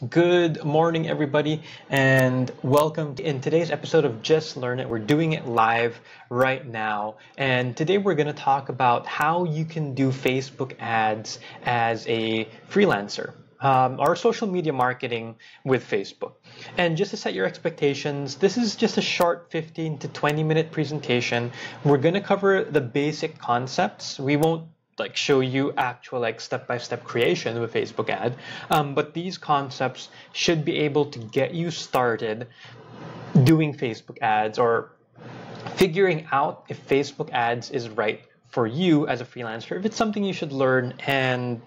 Good morning, everybody, and welcome. In today's episode of Jaslearnit, we're doing it live right now. And today we're going to talk about how you can do Facebook ads as a freelancer. Or social media marketing with Facebook. And just to set your expectations, this is just a short 15 to 20 minute presentation. We're going to cover the basic concepts. We won't show you actual step-by-step creation with Facebook ad, but these concepts should be able to get you started doing Facebook ads or figuring out if Facebook ads is right for you as a freelancer, if it's something you should learn and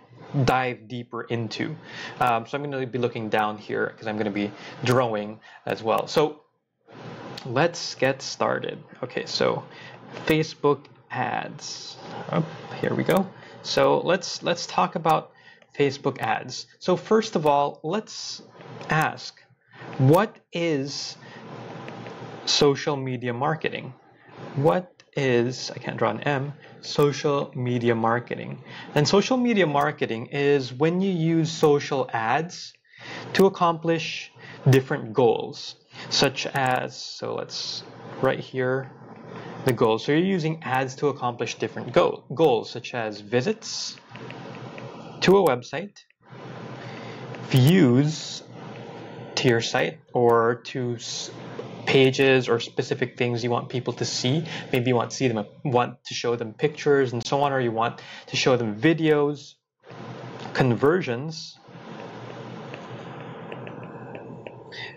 dive deeper into. So I'm going to be looking down here because I'm going to be drawing as well. So let's get started. Okay, so Facebook ads. Here we go. So let's talk about Facebook ads. So first of all, let's ask, what is social media marketing? What is, I can't draw an M, social media marketing? And social media marketing is when you use social ads to accomplish different goals, such as, so let's right here, the goals. So you're using ads to accomplish different goals, such as visits to a website, views to your site, or to pages or specific things you want people to see. Maybe you want to show them pictures and so on, or you want to show them videos. Conversions.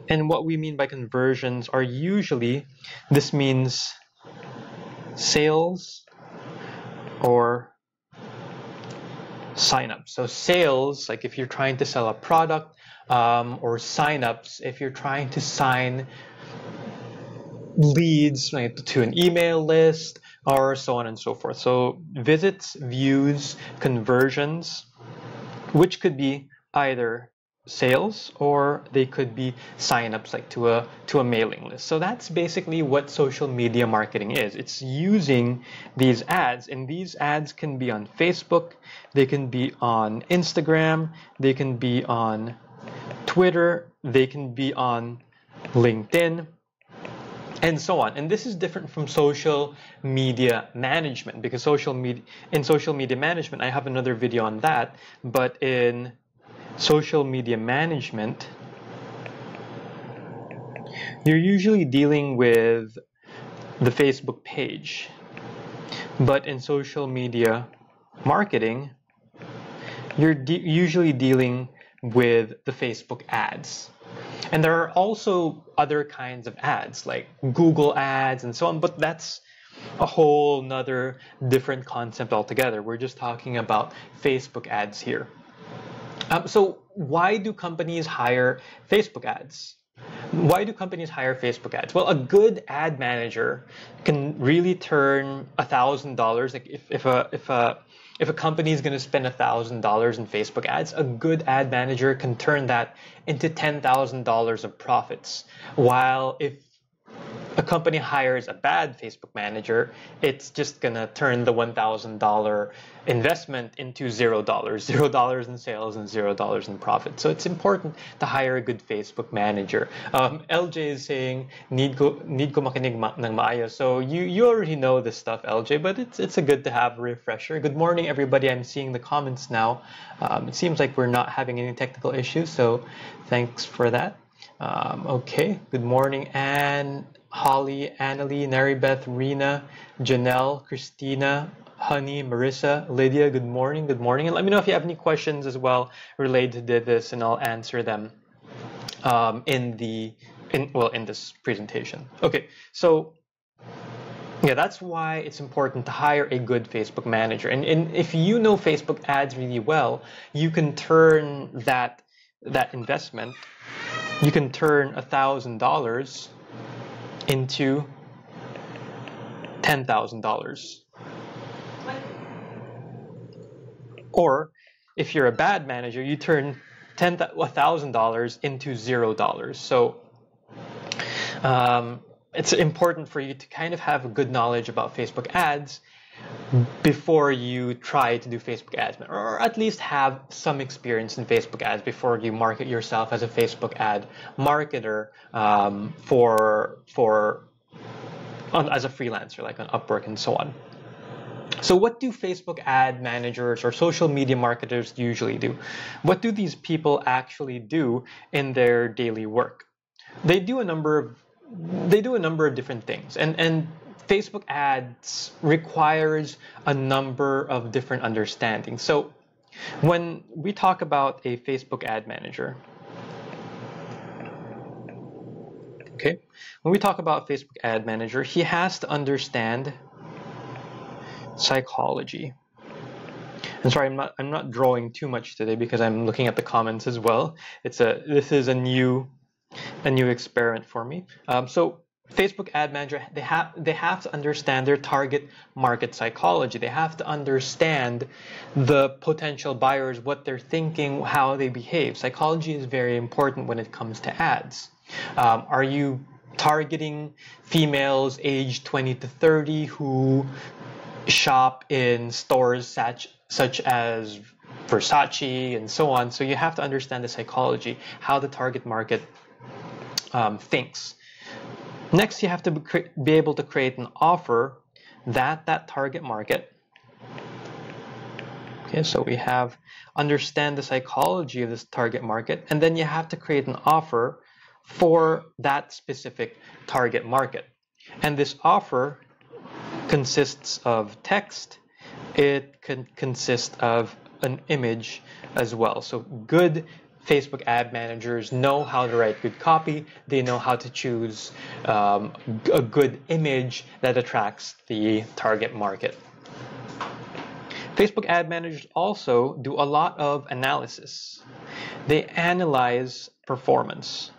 And what we mean by conversions are usually, this means sales or signups. So sales, like if you're trying to sell a product, or signups, if you're trying to sign leads to an email list, or so on and so forth. So visits, views, conversions, which could be either sales or they could be signups, like to a mailing list. So that's basically what social media marketing is. It's using these ads, and these ads can be on Facebook, they can be on Instagram, they can be on Twitter, they can be on LinkedIn, and so on. And this is different from social media management, because social media management, I have another video on that, but in social media management, you're usually dealing with the Facebook page. But in social media marketing, you're usually dealing with the Facebook ads. And there are also other kinds of ads, like Google ads and so on, but that's a whole nother different concept altogether. We're just talking about Facebook ads here. So why do companies hire Facebook ads? Why do companies hire Facebook ads? Well, a good ad manager can really turn $1,000. Like if a company is going to spend $1,000 in Facebook ads, a good ad manager can turn that into $10,000 of profits. While if a company hires a bad Facebook manager, it's just gonna turn the $1,000 investment into $0, $0 in sales and $0 in profit. So it's important to hire a good Facebook manager. LJ is saying, need ko makinig ng maayos. So you already know this stuff, LJ, but it's a good to have a refresher. Good morning, everybody. I'm seeing the comments now. It seems like we're not having any technical issues, so thanks for that. Okay, good morning, Anne, Holly, Annalie, Naribeth, Rena, Janelle, Christina, Honey, Marissa, Lydia, good morning, and let me know if you have any questions as well related to this, and I'll answer them in this presentation. Okay, so yeah, that's why it's important to hire a good Facebook manager, and if you know Facebook ads really well, you can turn that investment, you can turn $1,000 into $10,000. Or if you're a bad manager, you turn $1,000 into $0. So it's important for you to kind of have a good knowledge about Facebook ads before you try to do Facebook ads, or at least have some experience in Facebook ads before you market yourself as a Facebook ad marketer as a freelancer, like on Upwork and so on. So what do Facebook ad managers or social media marketers usually do? What do these people actually do in their daily work? They do a number of different things, and Facebook ads requires a number of different understandings. So when we talk about a Facebook ad manager, okay, when we talk about Facebook ad manager, he has to understand psychology. And sorry, I'm not drawing too much today because I'm looking at the comments as well. This is a new experiment for me. So Facebook ad manager, they have to understand their target market psychology. They have to understand the potential buyers, what they're thinking, how they behave. Psychology is very important when it comes to ads. Are you targeting females aged 20 to 30 who shop in stores such as Versace and so on? So you have to understand the psychology, how the target market thinks. Next, you have to be able to create an offer that target market. Okay, so we have understand the psychology of this target market, and then you have to create an offer for that specific target market. And this offer consists of text. It can consist of an image as well. So good Facebook ad managers know how to write good copy. They know how to choose a good image that attracts the target market. Facebook ad managers also do a lot of analysis. They analyze performance.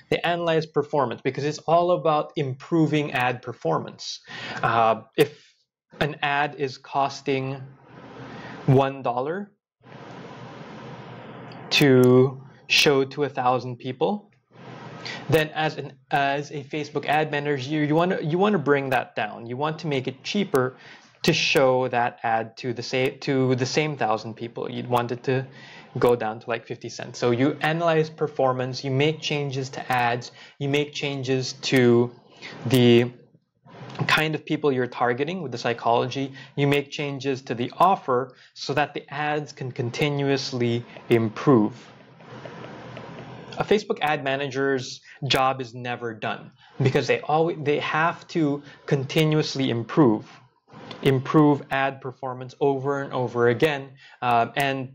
They analyze performance because it's all about improving ad performance. If an ad is costing $1 to show to 1,000 people, then as a Facebook ad manager, you want to bring that down. You want to make it cheaper to show that ad to the same 1,000 people. You'd want it to go down to like 50 cents. So you analyze performance, you make changes to ads, you make changes to the kind of people you're targeting with the psychology, you make changes to the offer so that the ads can continuously improve. A Facebook ad manager's job is never done because they have to continuously improve ad performance over and over again, and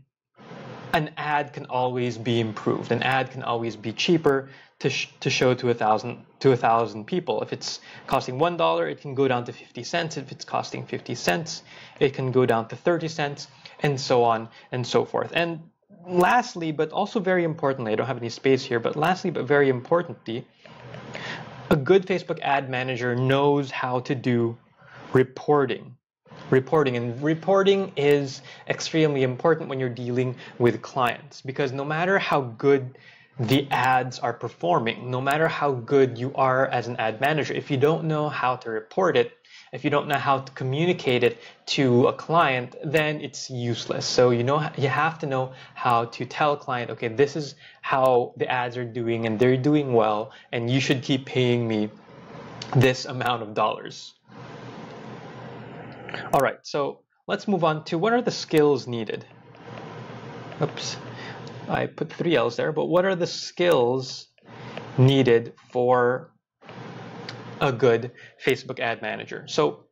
an ad can always be improved. An ad can always be cheaper to show to 1,000 people. If it's costing $1, it can go down to 50 cents. If it's costing 50 cents, it can go down to 30 cents, and so on and so forth. And lastly, but also very importantly, I don't have any space here, but lastly, but very importantly, a good Facebook ad manager knows how to do reporting. And reporting is extremely important when you're dealing with clients, because no matter how good the ads are performing, no matter how good you are as an ad manager, if you don't know how to report it, if you don't know how to communicate it to a client, then it's useless. So you have to know how to tell a client, okay, this is how the ads are doing and they're doing well, and you should keep paying me this amount of dollars. All right, so let's move on to what are the skills needed. Oops, I put 3 L's there, but what are the skills needed for a good Facebook ad manager? So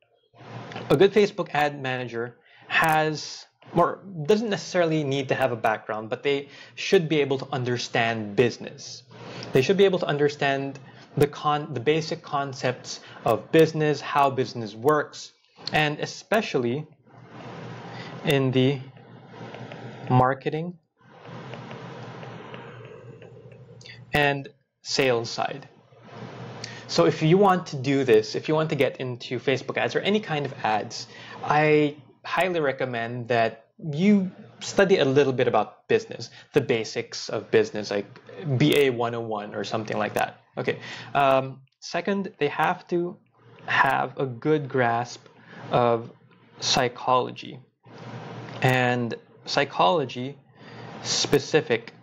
a good Facebook ad manager doesn't necessarily need to have a background, but they should be able to understand business. They should be able to understand the basic concepts of business, how business works, and especially in the marketing and sales side. So if you want to do this, if you want to get into Facebook ads or any kind of ads, I highly recommend that you study a little bit about business, the basics of business, like BA 101 or something like that. Okay. Second, they have to have a good grasp of psychology, and psychology specific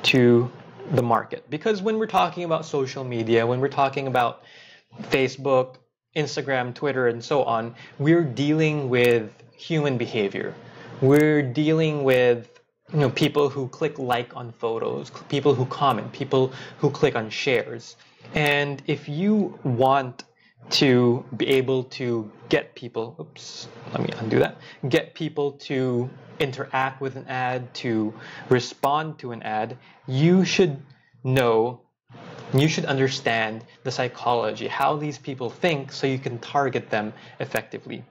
to the market. Because when we're talking about social media, when we're talking about Facebook, Instagram, Twitter, and so on, we're dealing with human behavior. We're dealing with people who click like on photos, people who comment, people who click on shares. And if you want to be able to get people, oops, let me undo that, get people to interact with an ad, to respond to an ad, you should know, you should understand the psychology, how these people think, so you can target them effectively.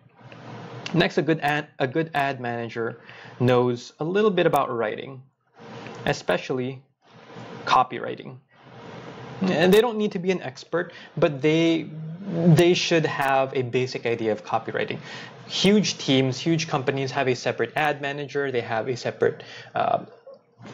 Next, a good ad manager knows a little bit about writing, especially copywriting. And they don't need to be an expert, but they should have a basic idea of copywriting. Huge teams, huge companies have a separate ad manager. They have a separate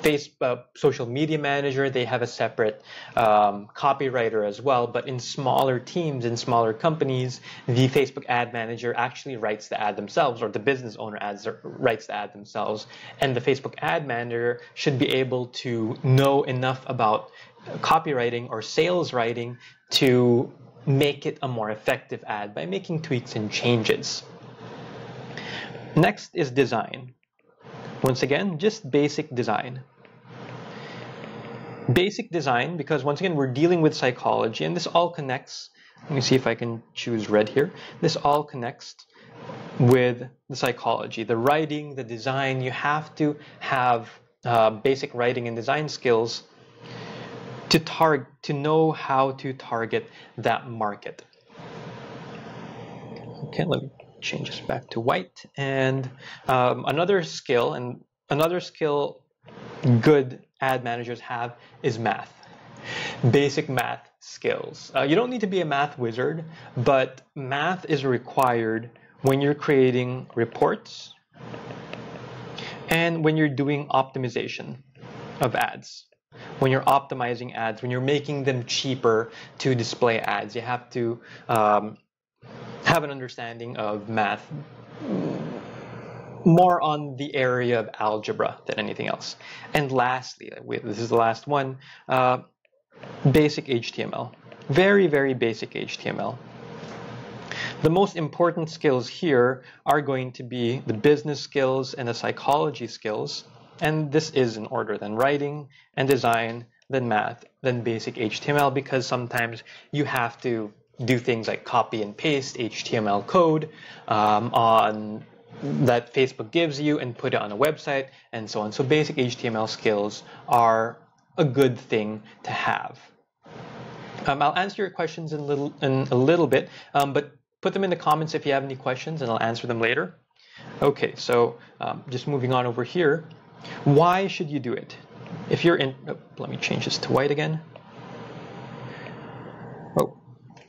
Facebook social media manager. They have a separate copywriter as well. But in smaller teams, in smaller companies, the Facebook ad manager actually writes the ad themselves, or the business owner writes the ad themselves. And the Facebook ad manager should be able to know enough about copywriting or sales writing to make it a more effective ad by making tweaks and changes. Next is design. Once again, just basic design. Basic design, because once again, we're dealing with psychology, and this all connects. Let me see if I can choose red here. This all connects with the psychology, the writing, the design. You have to have basic writing and design skills to know how to target that market. Okay, let me change this back to white. And another skill good ad managers have is math. Basic math skills. You don't need to be a math wizard, but math is required when you're creating reports and when you're doing optimization of ads. When you're optimizing ads, when you're making them cheaper to display ads, you have to have an understanding of math, more on the area of algebra than anything else. And lastly, this is the last one, basic HTML. Very, very basic HTML. The most important skills here are going to be the business skills and the psychology skills. And this is in order: then writing and design, then math, then basic HTML, because sometimes you have to do things like copy and paste HTML code on that Facebook gives you and put it on a website and so on. So basic HTML skills are a good thing to have. I'll answer your questions in a little bit, but put them in the comments if you have any questions and I'll answer them later. Okay, so just moving on over here. Why should you do it? If you're in, let me change this to white again.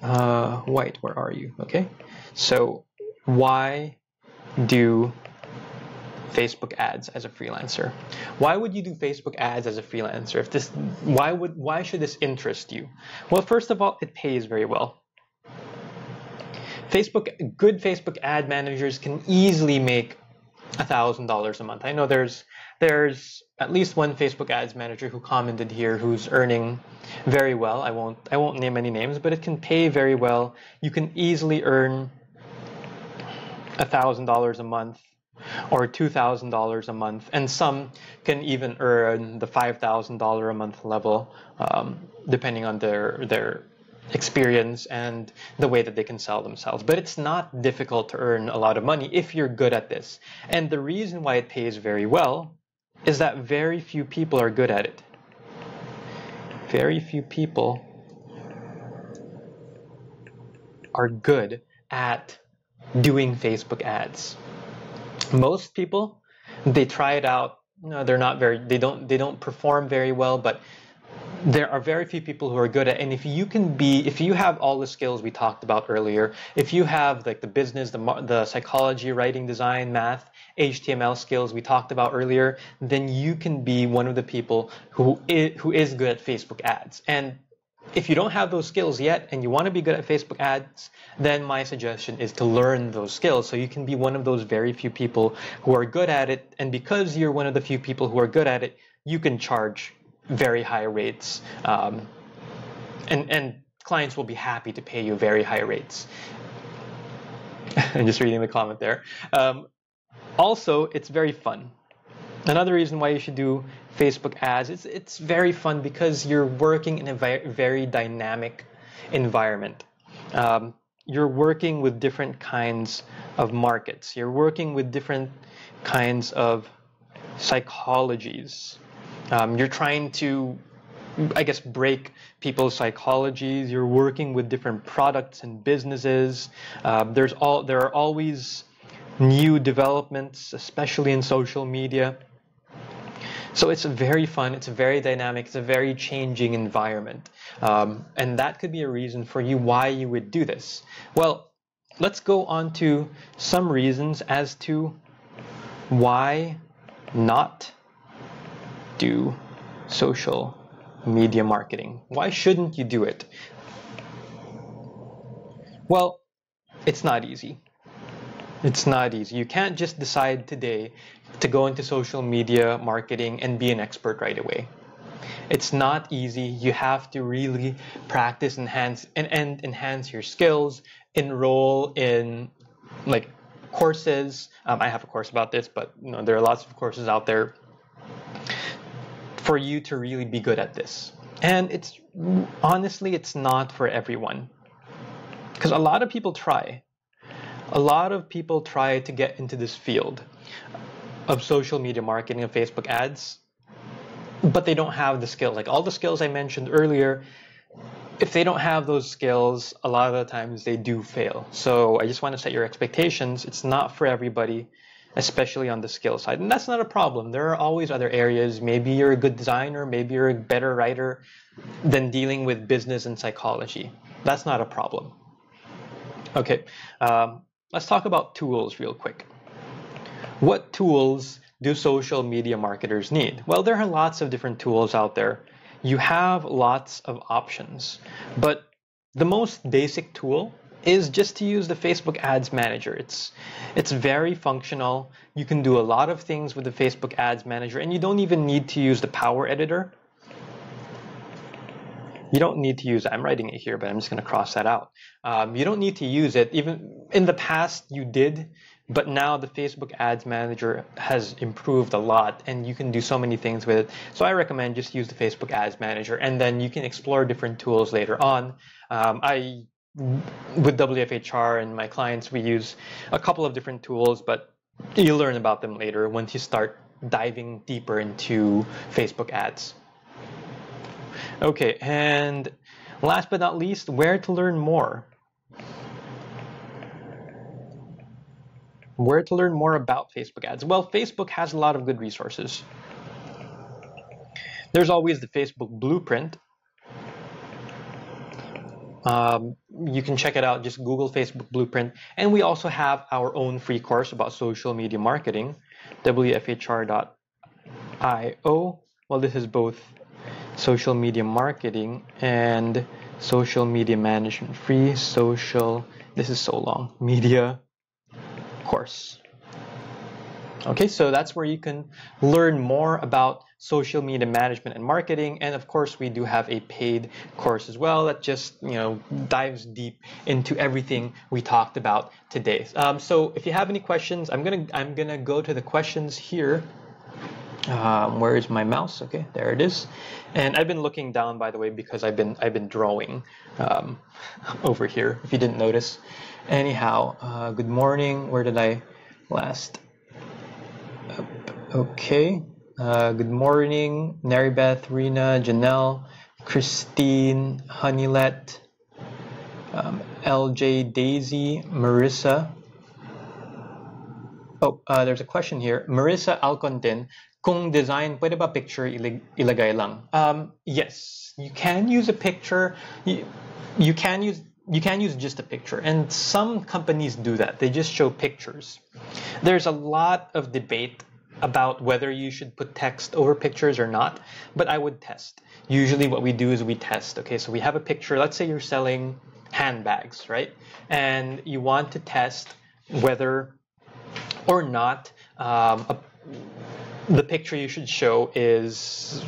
White, where are you? Okay, so why do Facebook ads as a freelancer? Why would you do Facebook ads as a freelancer? Why should this interest you? Well, first of all, it pays very well. Good Facebook ad managers can easily make $1,000 a month. I know there's at least one Facebook ads manager who commented here who's earning very well. I won't name any names, but it can pay very well. You can easily earn $1,000 a month or $2,000 a month, and some can even earn the $5,000 a month level, depending on their experience and the way that they can sell themselves. But it's not difficult to earn a lot of money if you're good at this. And the reason why it pays very well is that very few people are good at it. Very few people are good at doing Facebook ads. Most people, they try it out. No, they don't perform very well, but there are very few people who are good at it. And if you have all the skills we talked about earlier, if you have like the business, the psychology, writing, design, math, HTML skills we talked about earlier, then you can be one of the people who is good at Facebook ads. And if you don't have those skills yet and you want to be good at Facebook ads, then my suggestion is to learn those skills so you can be one of those very few people who are good at it. And because you're one of the few people who are good at it, you can charge very high rates. And clients will be happy to pay you very high rates. I'm just reading the comment there. Also, it's very fun. Another reason why you should do Facebook ads, it's very fun because you're working in a very dynamic environment. You're working with different kinds of markets. You're working with different kinds of psychologies. You're trying to, I guess, break people's psychologies. You're working with different products and businesses. There are always new developments, especially in social media. So it's very fun, it's very dynamic, it's a very changing environment. And that could be a reason for you why you would do this. Well, let's go on to some reasons as to why not do social media marketing. Why shouldn't you do it? Well, it's not easy. It's not easy. You can't just decide today to go into social media marketing and be an expert right away. It's not easy. You have to really practice, enhance your skills, enroll in like courses. I have a course about this, but there are lots of courses out there for you to really be good at this. And honestly, it's not for everyone. Because a lot of people try. A lot of people try to get into this field of social media marketing, of Facebook ads, but they don't have the skill. Like all the skills I mentioned earlier, if they don't have those skills, a lot of the times they do fail. So I just want to set your expectations. It's not for everybody, especially on the skill side. And that's not a problem. There are always other areas. Maybe you're a good designer, maybe you're a better writer than dealing with business and psychology. That's not a problem. Okay, let's talk about tools real quick. What tools do social media marketers need? Well, there are lots of different tools out there. You have lots of options, but the most basic tool is just to use the Facebook Ads Manager. It's very functional. You can do a lot of things with the Facebook Ads Manager, and you don't even need to use the Power Editor. You don't need to use it. I'm writing it here, but I'm just going to cross that out. You don't need to use it. Even in the past, you did, but now the Facebook Ads Manager has improved a lot, and you can do so many things with it. So I recommend just use the Facebook Ads Manager, and then you can explore different tools later on. With WFHR and my clients, we use a couple of different tools, but you'll learn about them later once you start diving deeper into Facebook ads. Okay, and last but not least, where to learn more. Where to learn more about Facebook ads? Well, Facebook has a lot of good resources. There's always the Facebook Blueprint. You can check it out, just Google Facebook Blueprint. And we also have our own free course about social media marketing, wfhr.io. Well, this is both social media marketing and social media management. Free social, this is so long, media course. Okay, so that's where you can learn more about social media management and marketing. And of course, we do have a paid course as well that just dives deep into everything we talked about today. So if you have any questions, I'm gonna go to the questions here. Where is my mouse? Okay, there it is. And I've been looking down, by the way, because I've been drawing over here, if you didn't notice. Anyhow, good morning. Where did I last? Okay. Good morning, Naribeth, Rena, Janelle, Christine, Honeylet, LJ, Daisy, Marissa. Oh, there's a question here. Marissa Alconten, kung design, pwede ba picture ilagay lang? Yes, you can use a picture. You can use just a picture, and some companies do that. They just show pictures. There's a lot of debate about whether you should put text over pictures or not, but I would test. Usually what we do is we test. Okay, so we have a picture. Let's say you're selling handbags, right? And you want to test whether or not the picture you should show is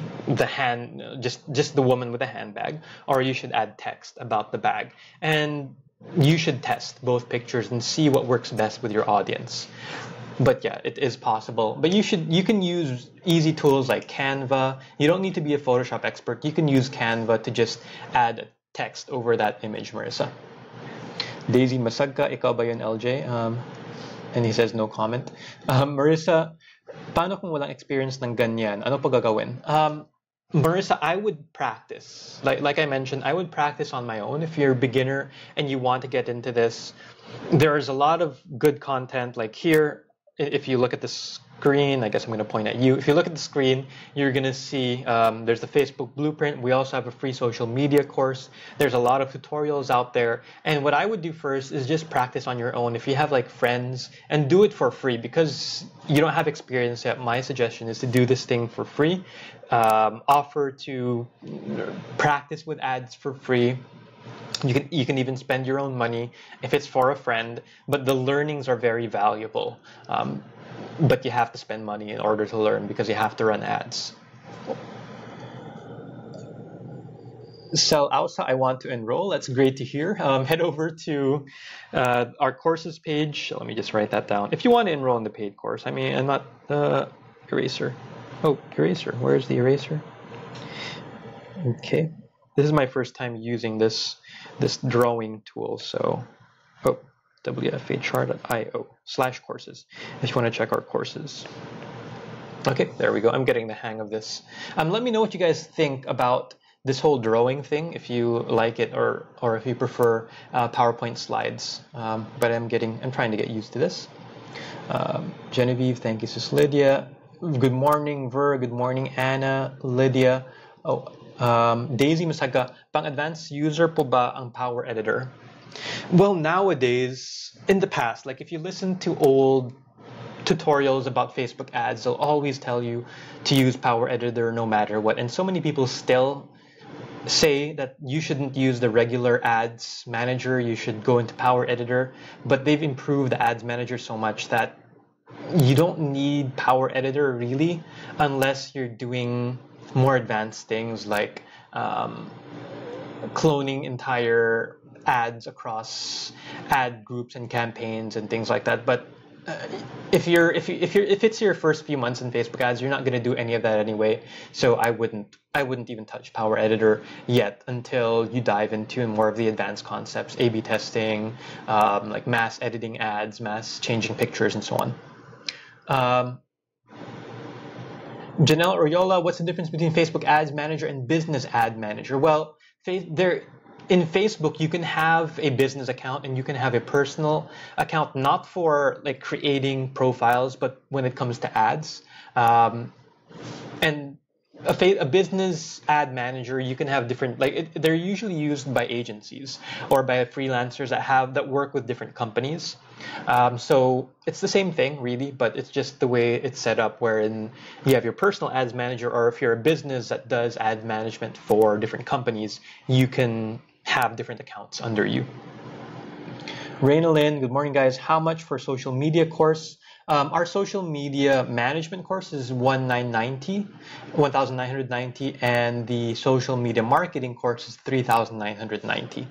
just the woman with a handbag, or you should add text about the bag. And you should test both pictures and see what works best with your audience. But yeah, it is possible. But you can use easy tools like Canva. You don't need to be a Photoshop expert. You can use Canva to just add text over that image, Marissa. Daisy Masagka, ikaw ba yun, LJ? And he says no comment. Marissa, paano kung walang experience ng ganyan? Ano pa gagawin? Marissa, I would practice. Like I mentioned, I would practice on my own. If you're a beginner and you want to get into this, there's a lot of good content. Like here, if you look at the screen, I guess I'm going to point at you. If you look at the screen, you're going to see there's the Facebook Blueprint. We also have a free social media course. There's a lot of tutorials out there. And what I would do first is just practice on your own. If you have like friends, and do it for free, because you don't have experience yet. My suggestion is to do this thing for free. Offer to practice with ads for free. You can even spend your own money if it's for a friend, but the learnings are very valuable. But you have to spend money in order to learn, because you have to run ads. Sell Ausa, I want to enroll. That's great to hear. Head over to our courses page. Let me just write that down. If you want to enroll in the paid course, I mean, I'm not eraser. Oh, eraser. Where's the eraser? Okay. This is my first time using this drawing tool. So, wfhr.io/courses if you want to check our courses. Okay, there we go. I'm getting the hang of this. Let me know what you guys think about this whole drawing thing, if you like it or if you prefer PowerPoint slides. But I'm trying to get used to this. Genevieve, thank you, Sis Lydia. Good morning, Ver. Good morning, Anna, Lydia. Daisy Masaga, pang-advanced user po ba ang Power Editor? Well, nowadays, in the past, like if you listen to old tutorials about Facebook ads, they'll always tell you to use Power Editor no matter what. And so many people still say that you shouldn't use the regular ads manager, you should go into Power Editor. But they've improved the ads manager so much that you don't need Power Editor really, unless you're doing more advanced things like cloning entire ads across ad groups and campaigns and things like that. But if it's your first few months in Facebook ads, you're not going to do any of that anyway. So I wouldn't even touch Power Editor yet until you dive into more of the advanced concepts, A/B testing, like mass editing ads, mass changing pictures, and so on. Janelle Oriola, what's the difference between Facebook Ads Manager and Business Ad Manager? Well, in Facebook, you can have a business account and you can have a personal account, not for like creating profiles, but when it comes to ads. And a business ad manager, you can have different, they're usually used by agencies or by freelancers that work with different companies. So it's the same thing really, but it's just the way it's set up, wherein you have your personal ads manager, or if you're a business that does ad management for different companies, you can have different accounts under you. Raina Lynn, good morning guys. How much for social media course? Our social media management course is $1,990, and the social media marketing course is $3,990.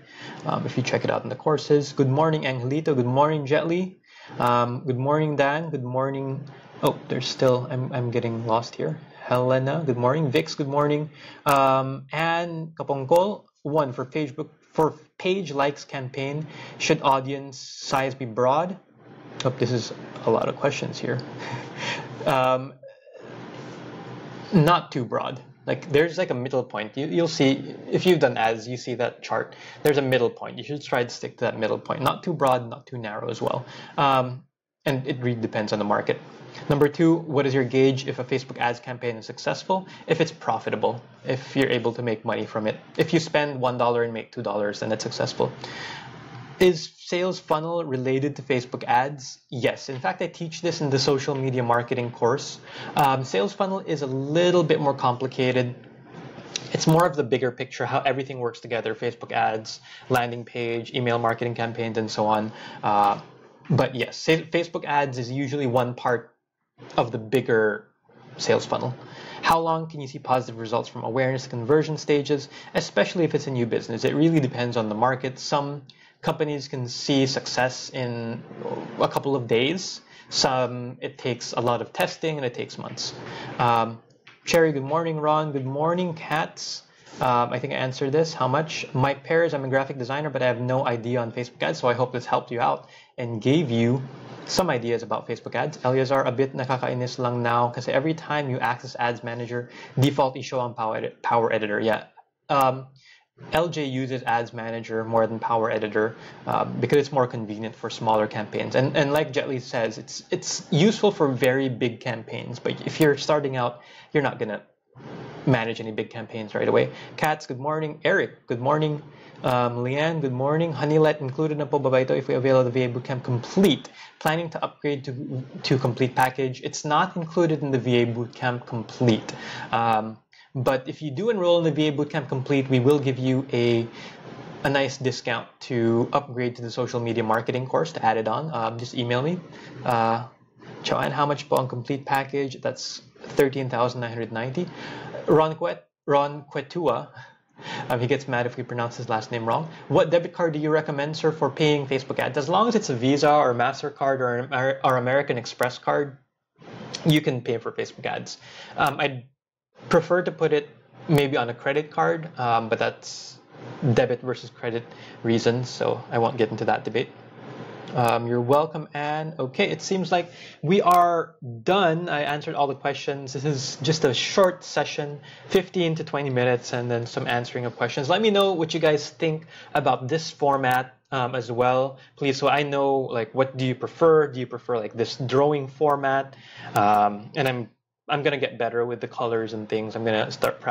If you check it out in the courses. Good morning, Angelito. Good morning, Jetly. Good morning, Dan. Good morning. Oh, there's still. I'm getting lost here. Helena. Good morning. Vix. Good morning. And Kapongkol. One for page likes campaign. Should audience size be broad? Oh, this is a lot of questions here. Not too broad. Like there's like a middle point. You'll see if you've done ads, you see that chart. There's a middle point. You should try to stick to that middle point. Not too broad, not too narrow as well. And it really depends on the market. Number two, what is your gauge if a Facebook ads campaign is successful? If it's profitable, if you're able to make money from it. If you spend $1 and make $2, then it's successful. Is sales funnel related to Facebook ads? Yes. In fact, I teach this in the social media marketing course. Sales funnel is a little bit more complicated. It's more of the bigger picture, how everything works together: Facebook ads, landing page, email marketing campaigns, and so on. But yes, Facebook ads is usually one part of the bigger sales funnel. How long can you see positive results from awareness to conversion stages, especially if it's a new business? It really depends on the market. Some companies can see success in a couple of days. Some, it takes a lot of testing and it takes months. Cherry, good morning. Ron, good morning. Cats, I think I answered this. How much? My pairs, I'm a graphic designer, but I have no idea on Facebook ads, so I hope this helped you out and gave you some ideas about Facebook ads. Eleazar, a bit nakakainis lang now kasi every time you access Ads Manager, default i-show ang Power Editor. Yeah. LJ uses Ads Manager more than Power Editor because it's more convenient for smaller campaigns. And like Jetly says, it's useful for very big campaigns. But if you're starting out, you're not gonna manage any big campaigns right away. Katz, good morning. Eric, good morning. Leanne, good morning. Honeylet, included na po ba ito if we avail of the VA Bootcamp Complete? Planning to upgrade to Complete package. It's not included in the VA Bootcamp Complete. But if you do enroll in the VA Bootcamp Complete, we will give you a nice discount to upgrade to the social media marketing course, to add it on. Just email me. Joanne, how much po ang complete package? That's 13,990. Ron Quetua, he gets mad if we pronounce his last name wrong. What debit card do you recommend, sir, for paying Facebook ads? As long as it's a Visa or MasterCard or American Express card, you can pay for Facebook ads. I'd prefer to put it maybe on a credit card, but that's debit versus credit reasons, so I won't get into that debate. You're welcome, Anne. Okay, it seems like we are done. I answered all the questions. This is just a short session, 15 to 20 minutes, and then some answering of questions. Let me know what you guys think about this format as well, please, so I know, like, what do you prefer? Do you prefer like this drawing format? And I'm gonna get better with the colors and things. I'm gonna start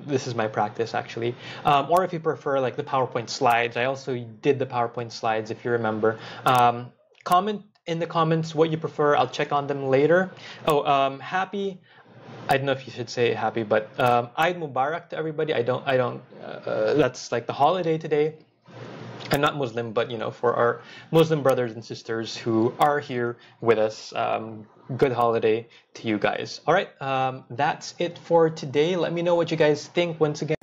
this is my practice actually. Or if you prefer like the PowerPoint slides, I also did the PowerPoint slides if you remember. Comment in the comments what you prefer. I'll check on them later. Oh, happy. I don't know if you should say happy, but Eid Mubarak to everybody. That's like the holiday today. I'm not Muslim, but you know, for our Muslim brothers and sisters who are here with us, good holiday to you guys. All right, that's it for today. Let me know what you guys think once again.